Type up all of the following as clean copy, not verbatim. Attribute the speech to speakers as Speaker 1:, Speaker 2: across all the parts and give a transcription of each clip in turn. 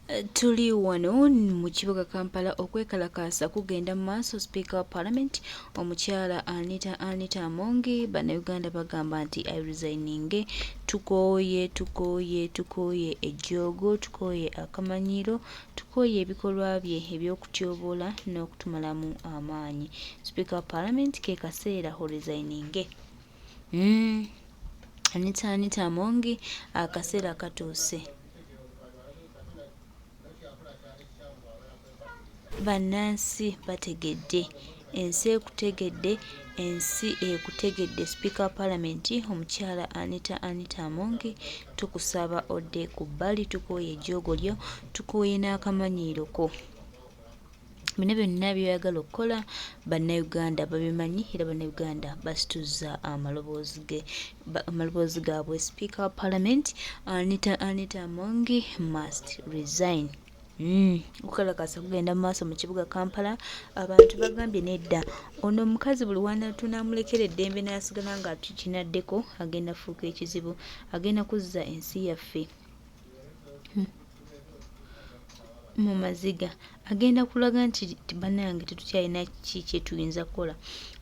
Speaker 1: Tuli wano mu Kibuga Kampala Okwekalakasa kugenda mu maaso Speaker wa Parliament omukyala Anitah Amongi bannayuganda bagamba nti resigning. Tukooye ejjoogo, tukooye akamanyiro, tukooye ebikolwa bye eby'okutyoboola n'okutumalamu amaanyi. Speaker wa Parliament ke kaseera resigning. Anitah Amongi akaseera katuuse. Bannansi bategedde, ensi ekutegedde, ensi ekutegedde. Speaker wa Parliament omukyala Anitah Amongi tukusaba odde ku bbali, tukooye ejjoogo lyo, tukooye n'akamanyiiro ko. Bino byonna by'oyagala okukola bannayuganda babimanyi era bannayuganda basituzza amaloboozi gaabwe. Speaker wa Parliament Anitah Amongi must resign. Okukalakasa kugenda mu maaso mu Kibuga Kampala. Abantu bagambye nedda ono omukazi buli wana tunamulekera eddembe n'asigala nga tukinaddeko agenda fuuka ekizibu, agenda kuzza ensi yaffe mu maziga, agenda kulaga nti bannange tetukyalina kye tuyinza kukola,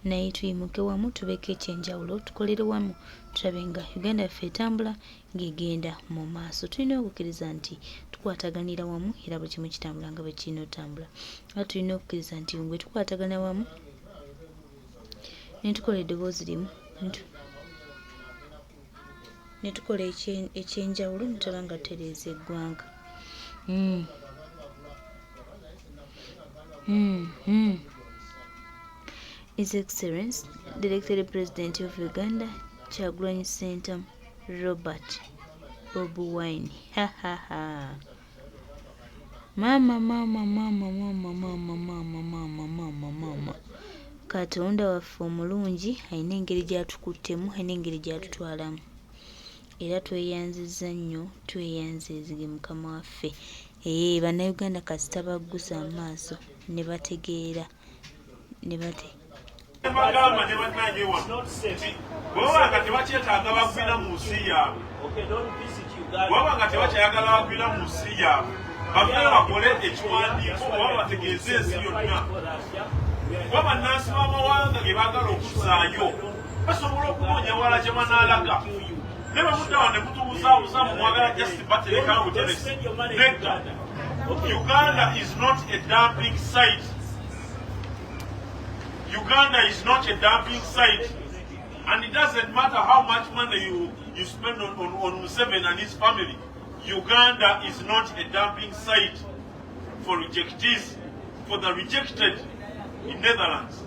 Speaker 1: naye tuyimuke wamu tubeeko ekyenjawulo, tukolere wamu tulabe nga Uganda yaffe etambula ng'egenda mu maaso. Tulina okukkiriza nti tukwataganira wamu era buli kimu kitambula nga bwe kirina otambula. Era tulina okukkiriza nti bwe tukwatagana wamu ne tukola eddoboozi limu ne tukola ekyenjawulo ne tulaba nga tutereeza eggwanga. His Excellency, the elected President of Uganda, Kyagulanyi Center, Robert Bobi Wine. Mama. Katonda waffe omulungi alina engeri gy'atukuttemu, alina engeri gy'atutwalamu. Era tweyanzizza nnyo, tweyanzizige Mukama waffe. Bannayuganda kasita baggusa amaaso ne bategeera
Speaker 2: bagamba ne bannange wano nti bwebabanga tebakyetaaga bagwira mu nsi yaabwe, bwebabanga tebakyayagala bagwira mu nsi yaabwe, bagenda bakole ekiwandiiko oba bategeeze ensi yonna. Kuba bannansi b'amawanga ge baagala okuzaayo basobola okunoonya wala gye banaalaga. Ne bamuddawa ne mutubuzabuza mu mwagala just baterekawo buteresi. Nedda, Uganda is not a dumping site. Uganda is not a dumping site, and it doesn't matter how much money you spend on Museveni and his family. Uganda is not a dumping site for rejectees, for the rejected in Netherlands.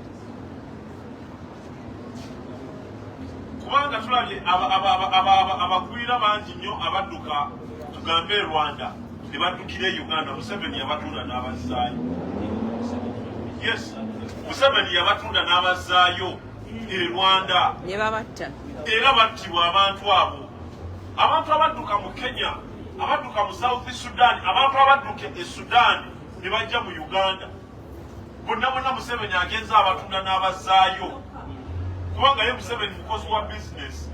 Speaker 2: Kubanga tulabye abagwira bangi nnyo abadduka tugambe Rwanda ne baddukira Uganda. Museveni yabatunda n'abazaayo. Yes, Museveni yabatunda n'abazaayo Rwanda
Speaker 3: ne babatta
Speaker 2: era battibwa abantu abo. Abantu abadduka mu Kenya, abadduka mu South Sudan, abantu abadduka e Sudan ne bajja mu Uganda, bonna Museveni agenza abatunda n'abazaayo kubanga ye Museveni mukozi wa business.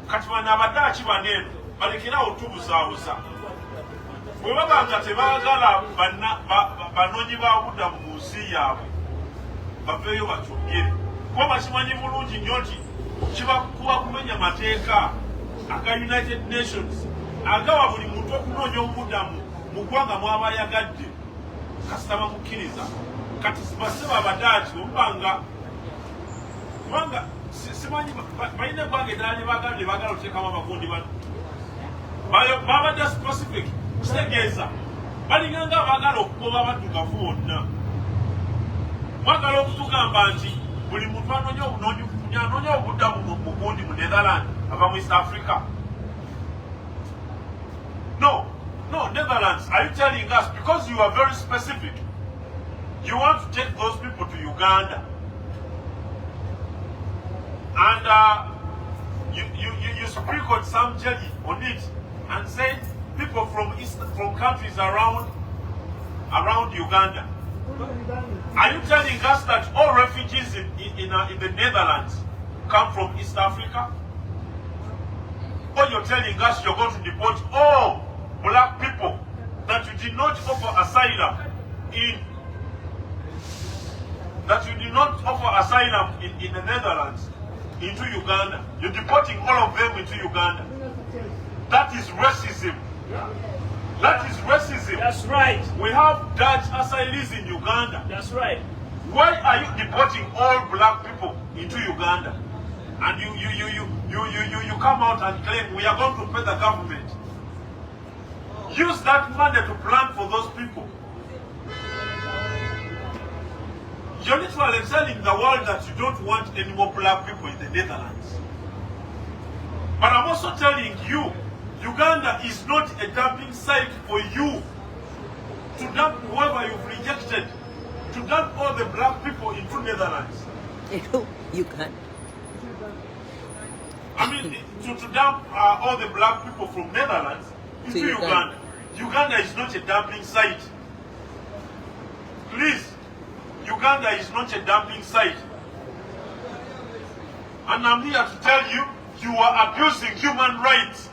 Speaker 2: Kati bano abaddaaki baneeno balekerawo tubuzaabuza. Bwe babanga tebaagala banoonyi b'obubuddamu mu nsi yaabwe baveeyo bakyogere, kuba bakimanyi bulungi nnyo nti kibakuba kumenya mateeka aga United Nations agawa buli muntu okunoonya obubuddamu mu ggwanga mw'abayagadde kasita bamukkiriza. Kati baseba abaddaaki obubanga kubanga simanyi balina eggwanga eddala lye baagala oteekamu abagundi bano babadde specific kitegeeza balinganga abaagala okugoba abaddugavu bonna. Mwagala okutugamba nti buli muntu anoonya obuddamu mu gundi mu Netherlands ava mu East Africa. No, Netherlands, are you telling us because you are very specific, you want to take those people to Uganda and you sprinkled some jelly on it and said people from countries around Uganda? Are you telling us that all refugees in the Netherlands come from East Africa? Or you're telling us you're going to deport all black people asylum that you did not offer asylum in the Netherlands into Uganda. You're deporting all of them into Uganda. That is racism. That is racism.
Speaker 3: That's right.
Speaker 2: We have Dutch asylees in Uganda.
Speaker 3: That's right.
Speaker 2: Why are you deporting all black people into Uganda? And you come out and claim we are going to pay the government. Use that money to plan for those people. You're literally telling the world that you don't want any more black people in the Netherlands. But I'm also telling you, Uganda is not a dumping site for you to dump whoever you've rejected, to dump all the black people into Netherlands.
Speaker 4: You can't.
Speaker 2: I mean, to dump all the black people from Netherlands into Uganda. Uganda is not a dumping site. Please, Uganda is not a dumping site. And I'm here to tell you, you are abusing human rights.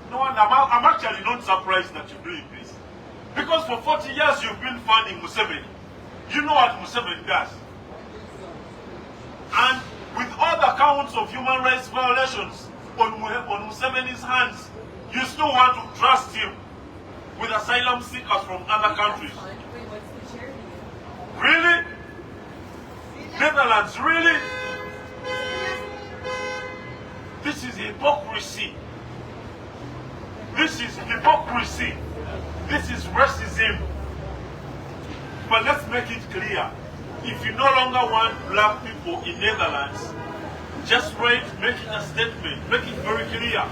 Speaker 2: No, and I'm actually not surprised that you're doing this. Because for 40 years you've been funding Museveni. You know what Museveni does. And with all the counts of human rights violations on Museveni's hands, you still want to trust him with asylum seekers from other countries. Really? Netherlands, really? This is hypocrisy. This is hypocrisy. This is racism. But let's make it clear. If you no longer want black people in Netherlands, just write, make it a statement, make it very clear.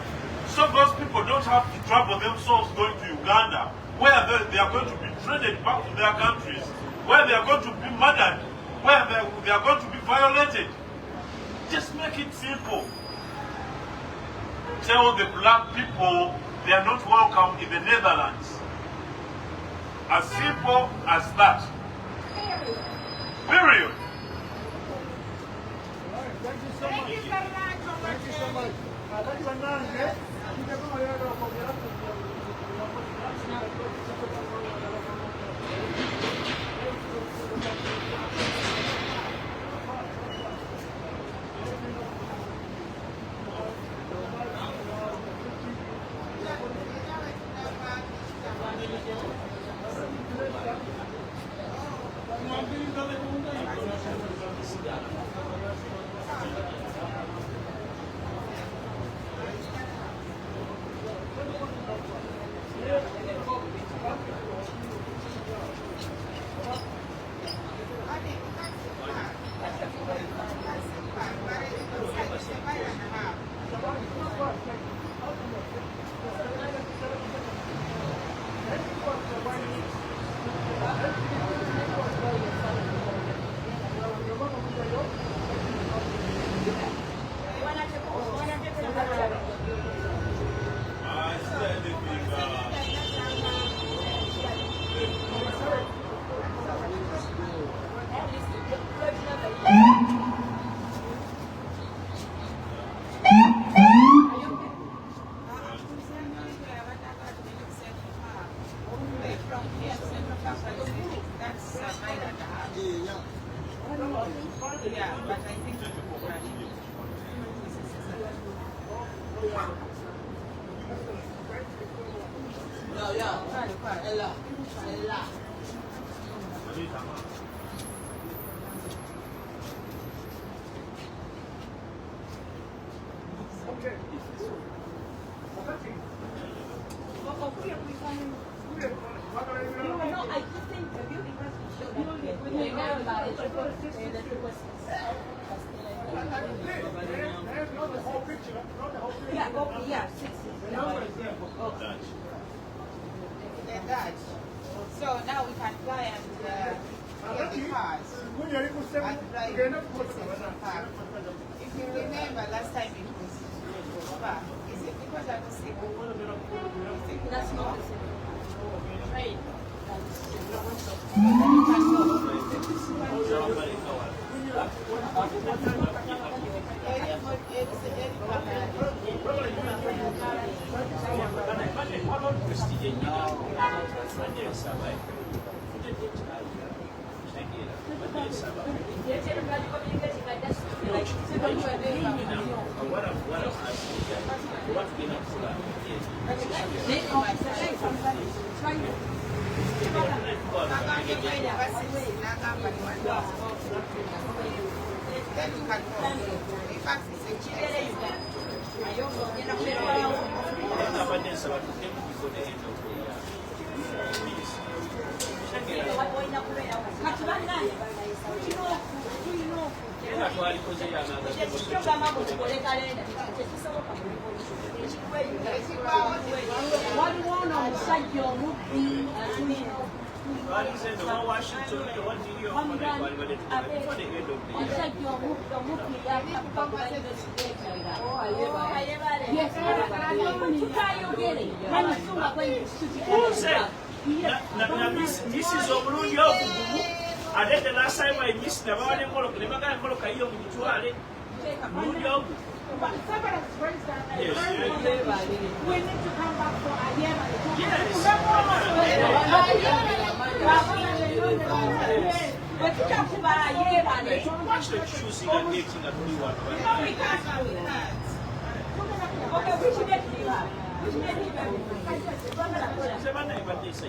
Speaker 2: So those people don't have to trouble themselves going to Uganda, where they are going to be traded back to their countries, where they are going to be murdered, where they are going to be violated. Just make it simple. Tell the black people they are not welcome in the Netherlands. As simple as that. Period.
Speaker 5: Thank you very much. Thank you so much.
Speaker 6: Yeah, but I think so now we can fly and get the cars and drive to the park. If you remember last time it was far. Is it because I was sick? That's not the same. Right.
Speaker 3: This is Omulundi Okugumu. I did the last time I missed the morning. Yes.
Speaker 5: We need to come back for a year.
Speaker 3: What's the choosing and making a new one?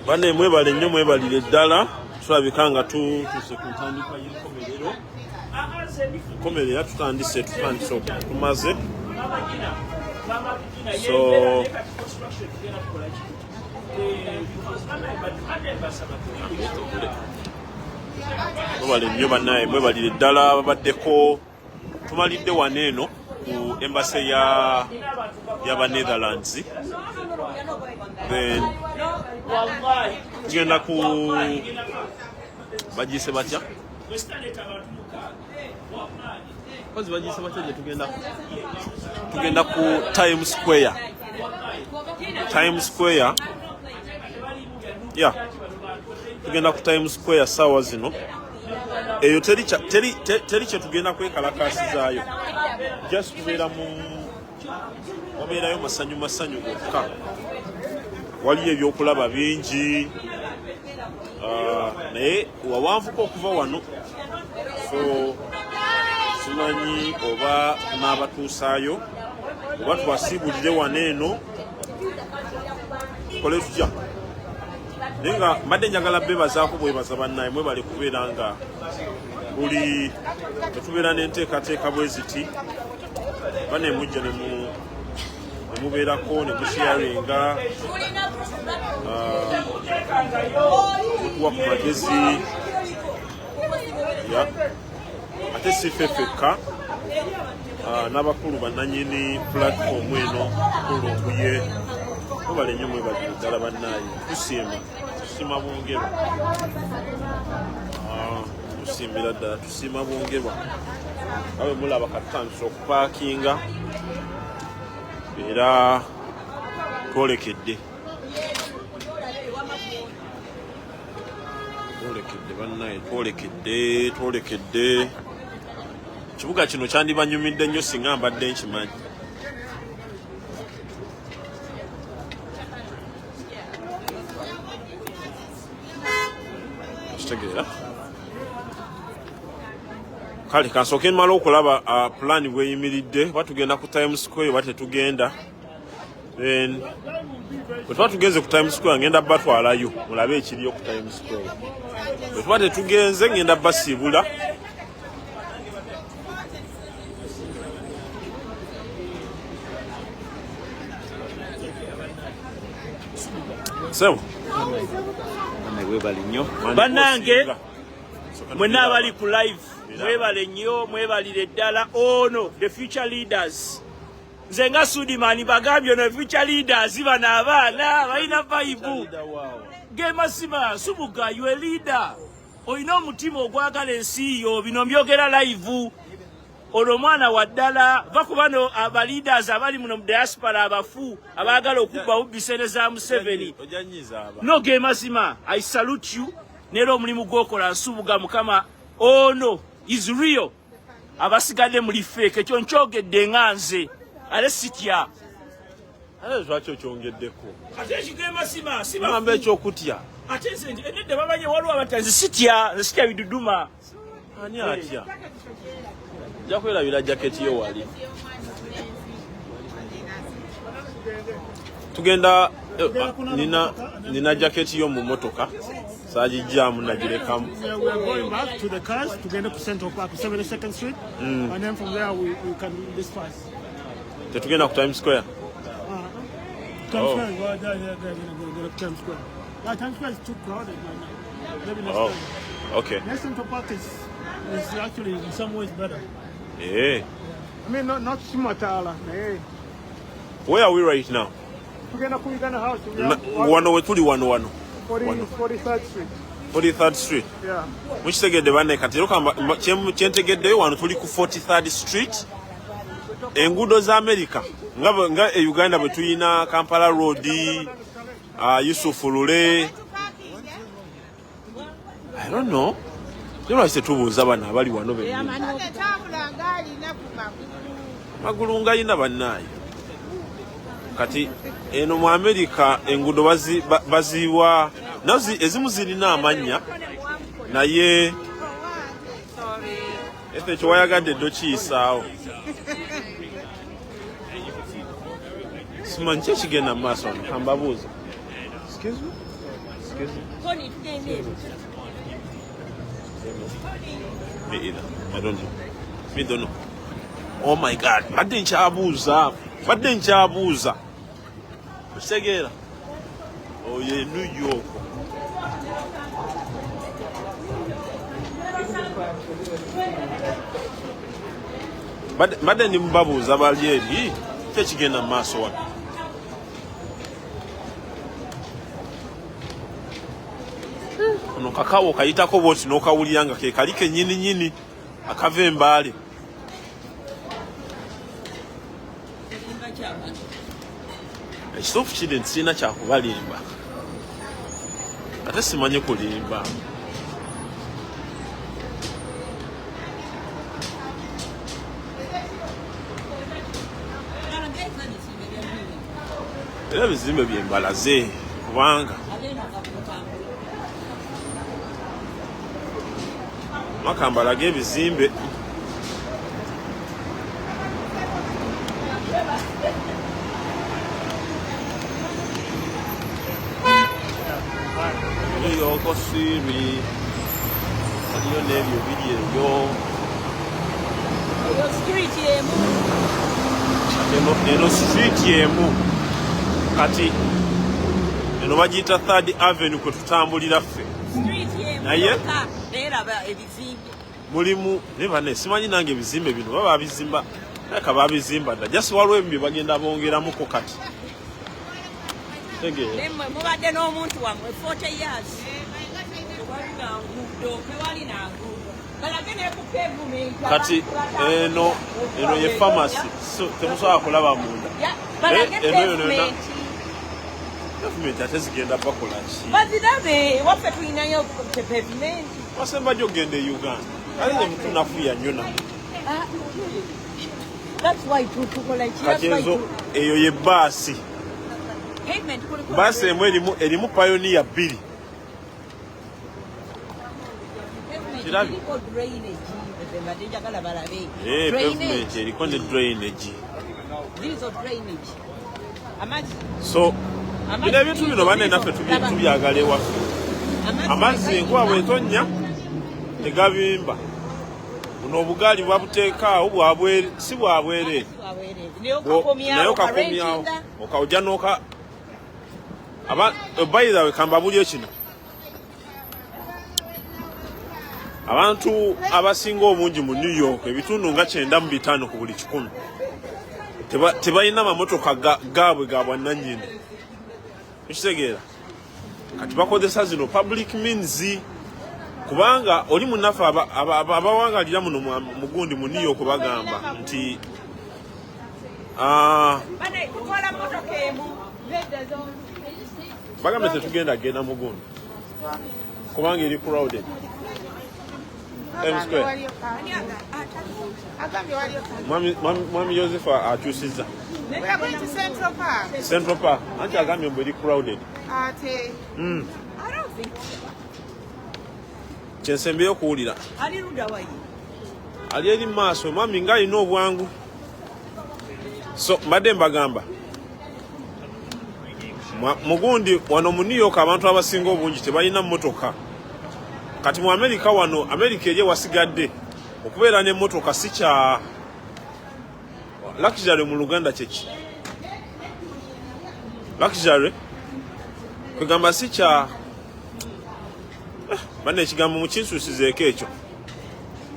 Speaker 2: Bane mwebale nnyo mwebalire ddala tulabika nga tutuse ku ntandikwa y'enkomerero. Enkomerero tutandise tumaze. So mwebale nnyo bannaye mwebalire ddala babaddeko tumalidde waneeno ku embassy y'aba Netherlands. Then tugenda ku bagise batya kozi bagise batya gye tugenda ku Times Square. Yeah, tugenda ku Times Square sawa zino. Eyo teri kye tugenda kwekalakasizaayo, just tubeera wabeerayo masanyu gokka. Waliyo ebyokulaba bingi naye wawanvuko okuva wano, so simanyi oba n'abatuusaayo oba tubasiibulire waneeno kole tutya. Naye nga mbadde njagala bebazaako bwebaza bannaye mwebale kubeera nga buli tetubeera n'enteekateeka bwe ziti bane mujja ne mubeerako ne musharinga mutuwa ku magezi ate si ffe ffekka n'abakulu bannannyini platform eno kulunguye mubale nnyo mwebalire ddala bannaye. Tusiima Bongerwa, tusiimira ddala, tusiima Bongerwa. Abe mulaba katutandise okupaakinga era twolekedde bannaye, twolekedde. Kibuga kino kyandibanyumidde nnyo singa mbadde nkimanyi. Kitegeera kale kansooke mmala okulaba plan bweyimiridde, oba tugenda ku Times Square oba tetugenda. Then bwe tuba tugenze ku Times Square ngenda batwalayo mulabe ekiriyo ku Times Square. Bwe tuba tetugenze ngenda basiibula. Sebo bannange mwenna abali ku live mwebale nnyo, mwebalire ddala. Ono the future leaders, nze nga Sudiman bagambye ono future leaders bano abaana balina vibe gemasima Subuga ywe leader, olina omutima ogwagala ensi yo. Bino mbyogera live. Ono mwana wa ddala va ku bano aba leaders abali muno mu diaspora abafu abaagala okubba bubbisene za Museveni. No gemasima, I salute you. Nero omulimu gwokola Nsubuga Mukama ono is real. Abasigadde muli fake, ekyo nkyogedde nga nze ale sitya. ate lwaki okyongeddeko
Speaker 3: ate ekigema siba
Speaker 2: ngamba ekyokutya
Speaker 3: ate nze edde babanye waliwo abantu nzisitya biduduma
Speaker 2: ani atya nja kwerabira jaketi yo wali tugenda nina jaketi yo mu motoka sajijjamu nagirekamu.
Speaker 7: We are going back to the cars tugende ku Central Park 72nd Street and then from there we can disperse.
Speaker 2: Tetugenda ku Times Square.
Speaker 7: Times Square, well, go to Times Square. Times Square is too crowded right now. Maybe next time.
Speaker 2: Okay.
Speaker 7: Next Central Park is actually in some ways better.
Speaker 2: Yeah.
Speaker 7: I mean, not Sumatala. Hey.
Speaker 2: Where are we right now?
Speaker 7: Tugenda ku Uganda House.
Speaker 2: Wano wetuli wano.
Speaker 7: 43rd Street.
Speaker 2: 43rd Street.
Speaker 7: Yeah.
Speaker 2: Mukitegedde banne kati lokamba kyentegeddeyo wano tuli ku 43rd Street. Enguudo za America nga Uganda bwe tulina Kampala Road, Yusuf Lule. I don't know. Lwaki tubuuza bano abali wano bennyini. Magulu ngayina bannaayo. Kati eno mu America enguudo baziwa nazi ezimu zirina amannya naye efe kyewayagadde ddo kiyisaawo. Simanyi ki ekigenda mu maaso wano kambabuuza. Excuse me? Me either. I don't know. Me don't know. Oh my God. Badde nkyabuuza. Okitegeera? Oh, ye New York. Badde ndimubabuuza bali eri ki ekigenda mu maaso wano. Ono kakaawo kayitako bwoti n'okawulira nga ke kali kennyini akava embaale. Ekituufu kiri nti sirina kyakubalimba ate simanyi kulimba. Era ebizimbe byembalaze kubanga makambalaga ebizimbe Yoko Siri aliyo n'ebyo biri ebyo eno street emu kati eno bagiyita 3rd Avenue kwe tutambulira ffe naye mulimu ne bane simanyi nange ebizimbe bino baba babizimba eka babizimba dda just waliwo ebyo bagenda bongeramuko kati tegeera
Speaker 4: mubadde n'omuntu wammwe 40 years
Speaker 2: kati eno ye pharmacy so temusobola kulaba munda gavumenti ate zigenda bakola ki
Speaker 4: bazirabe waffe tulinayo pavement
Speaker 2: wasemba gye ogenda e Uganda ale ne mutunafuya nnyo namu kati ezo eyo ye baasi baasi emu erimu Pioneer 2 kirabi pavement eriko ne drainage so bino ebintu bino banne naffe tubyagala ewaffe amazzi enkuba bwetonnya tegabimba buno obugaali bwabuteekaawo si bwabwereere naye okakomyawo okawujja n'oka bayirawe kambabulyo kino abantu abasinga obungi mu New York ebitundu nga 95 ku buli 100 tebalina mamotoka gaabwe ga bwannannyini. Ekitegeera kati bakozesa zino public means kubanga oli munaffe abawangalira muno mugundi mu New York bagamba nti bagamba tetugenda genda mugundi kubanga eri crowded. Mwami Yosefa akyusizza
Speaker 6: We are going to Central Park.
Speaker 2: Central Park. Auntie Agami very crowded.
Speaker 6: I
Speaker 4: don't think so.
Speaker 2: Chensembe okuwulira.
Speaker 4: Ali luda wayi.
Speaker 2: Ali eri maaso mami nga alina obwangu. So mbadde mbagamba. Mugundi wano mu New York abantu abasinga obungi tebalina mmotoka. Kati mu America wano, America eri wasigadde. Okubeera n'emmotoka si kya luxury mu Luganda kyeki. Luxury kugamba si kya bane ekigambo mu kinsusizeeko ekyo.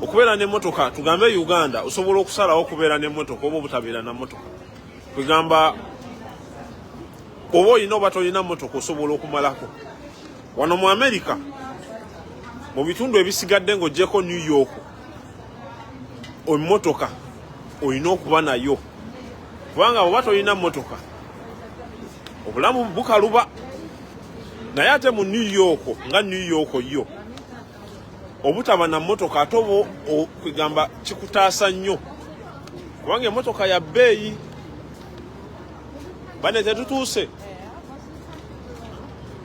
Speaker 2: Okubeera n'emmotoka tugambe Uganda osobola okusalawo okubeera n'emmotoka oba obutabeera na mmotoka. Kugamba oba olina oba tolina mmotoka osobola okumalako. Wano mu America mu bitundu ebisigadde ng'oggyeko New York emmotoka olina okuba nayo. Kubanga oba tolina mmotoka obulamu bukaluba. Naye ate mu New York nga New York yo obutaba na mmotoka ate obo okugamba kikutaasa nnyo. Kubanga emmotoka ya bbeeyi. Bane tetutuuse.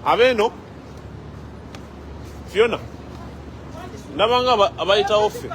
Speaker 2: Abeeno Fiona ndabanga abayitawo ffe.